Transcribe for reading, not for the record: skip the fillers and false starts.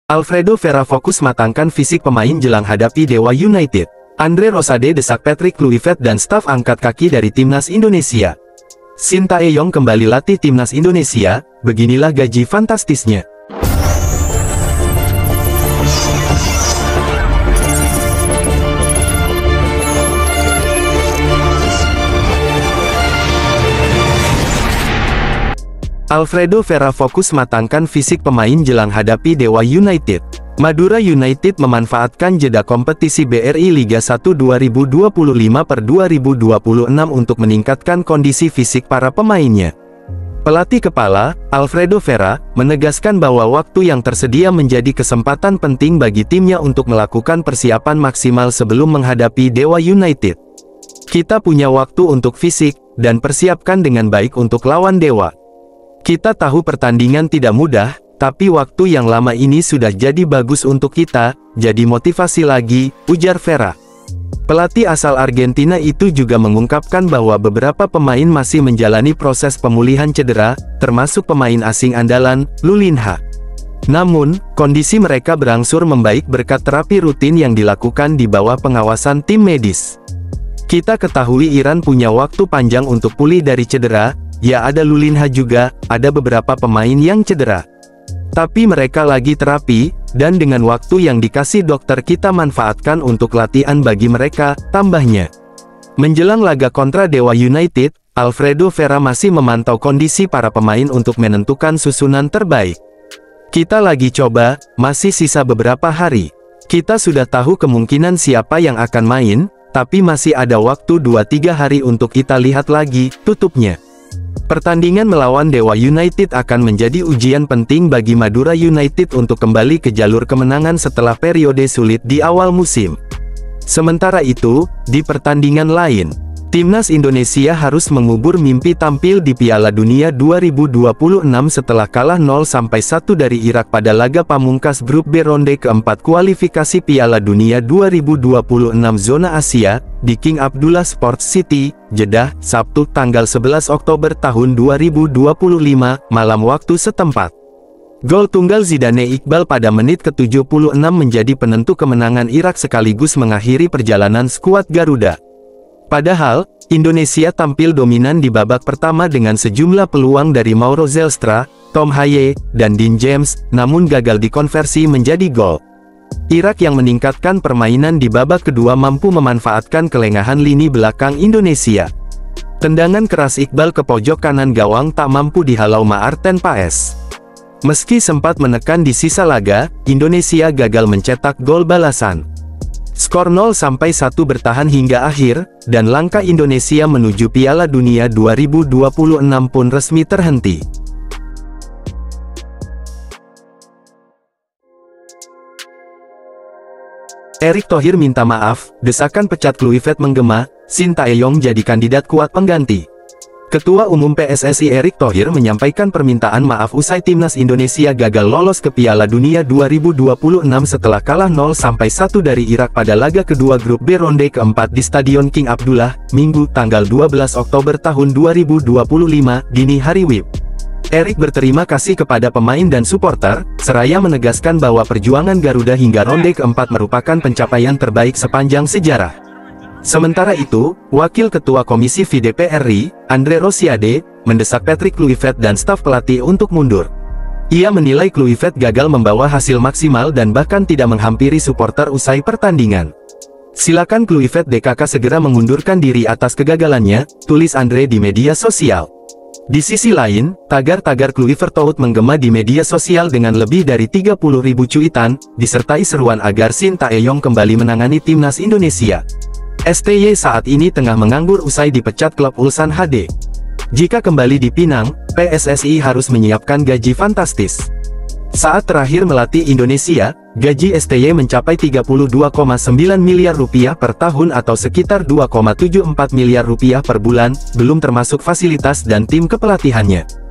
Alfredo Vera fokus matangkan fisik pemain jelang hadapi Dewa United. Andre Rosade desak Patrick Kluivert dan staf angkat kaki dari Timnas Indonesia. Shin Tae-yong kembali latih Timnas Indonesia, beginilah gaji fantastisnya. Alfredo Vera fokus matangkan fisik pemain jelang hadapi Dewa United. Madura United memanfaatkan jeda kompetisi BRI Liga 1 2025/2026 untuk meningkatkan kondisi fisik para pemainnya. Pelatih kepala, Alfredo Vera, menegaskan bahwa waktu yang tersedia menjadi kesempatan penting bagi timnya untuk melakukan persiapan maksimal sebelum menghadapi Dewa United. Kita punya waktu untuk fisik, dan persiapkan dengan baik untuk lawan Dewa. Kita tahu pertandingan tidak mudah, tapi waktu yang lama ini sudah jadi bagus untuk kita, jadi motivasi lagi, ujar Vera. Pelatih asal Argentina itu juga mengungkapkan bahwa beberapa pemain masih menjalani proses pemulihan cedera, termasuk pemain asing andalan, Lulinha. Namun, kondisi mereka berangsur membaik berkat terapi rutin yang dilakukan di bawah pengawasan tim medis. Kita ketahui Iran punya waktu panjang untuk pulih dari cedera, ya ada Lulinha juga, ada beberapa pemain yang cedera. Tapi mereka lagi terapi, dan dengan waktu yang dikasih dokter kita manfaatkan untuk latihan bagi mereka, tambahnya. Menjelang laga kontra Dewa United, Alfredo Vera masih memantau kondisi para pemain untuk menentukan susunan terbaik. Kita lagi coba, masih sisa beberapa hari. Kita sudah tahu kemungkinan siapa yang akan main, tapi masih ada waktu 2-3 hari untuk kita lihat lagi, tutupnya. Pertandingan melawan Dewa United akan menjadi ujian penting bagi Madura United untuk kembali ke jalur kemenangan setelah periode sulit di awal musim. Sementara itu, di pertandingan lain, Timnas Indonesia harus mengubur mimpi tampil di Piala Dunia 2026 setelah kalah 0-1 dari Irak pada laga pamungkas grup B ronde keempat kualifikasi Piala Dunia 2026 zona Asia, di King Abdullah Sports City, Jeddah, Sabtu tanggal 11 Oktober tahun 2025, malam waktu setempat. Gol tunggal Zidane Iqbal pada menit ke-76 menjadi penentu kemenangan Irak sekaligus mengakhiri perjalanan skuad Garuda. Padahal, Indonesia tampil dominan di babak pertama dengan sejumlah peluang dari Mauro Zelstra, Tom Haye, dan Dean James, namun gagal dikonversi menjadi gol. Irak yang meningkatkan permainan di babak kedua mampu memanfaatkan kelengahan lini belakang Indonesia. Tendangan keras Iqbal ke pojok kanan gawang tak mampu dihalau Maarten Paes. Meski sempat menekan di sisa laga, Indonesia gagal mencetak gol balasan. Skor 0-1 bertahan hingga akhir, dan langkah Indonesia menuju Piala Dunia 2026 pun resmi terhenti. Erick Thohir minta maaf, desakan pecat Kluivert menggema, Shin Tae-yong jadi kandidat kuat pengganti. Ketua Umum PSSI Erick Thohir menyampaikan permintaan maaf usai Timnas Indonesia gagal lolos ke Piala Dunia 2026 setelah kalah 0-1 dari Irak pada laga kedua grup B ronde keempat di Stadion King Abdullah, Minggu tanggal 12 Oktober tahun 2025, dini hari WIB. Erick berterima kasih kepada pemain dan supporter, seraya menegaskan bahwa perjuangan Garuda hingga ronde keempat merupakan pencapaian terbaik sepanjang sejarah. Sementara itu, Wakil Ketua Komisi FIDP RI, Andre Rosiade, mendesak Patrick Kluivert dan staf pelatih untuk mundur. Ia menilai Kluivert gagal membawa hasil maksimal dan bahkan tidak menghampiri supporter usai pertandingan. Silakan Kluivert DKK segera mengundurkan diri atas kegagalannya, tulis Andre di media sosial. Di sisi lain, tagar-tagar Kluivert turut menggema di media sosial dengan lebih dari 30.000 cuitan, disertai seruan agar Shin Tae-yong kembali menangani Timnas Indonesia. STY saat ini tengah menganggur usai dipecat klub Ulsan HD. Jika kembali di Pinang, PSSI harus menyiapkan gaji fantastis. Saat terakhir melatih Indonesia, gaji STY mencapai 32,9 miliar rupiah per tahun atau sekitar 2,74 miliar rupiah per bulan, belum termasuk fasilitas dan tim kepelatihannya.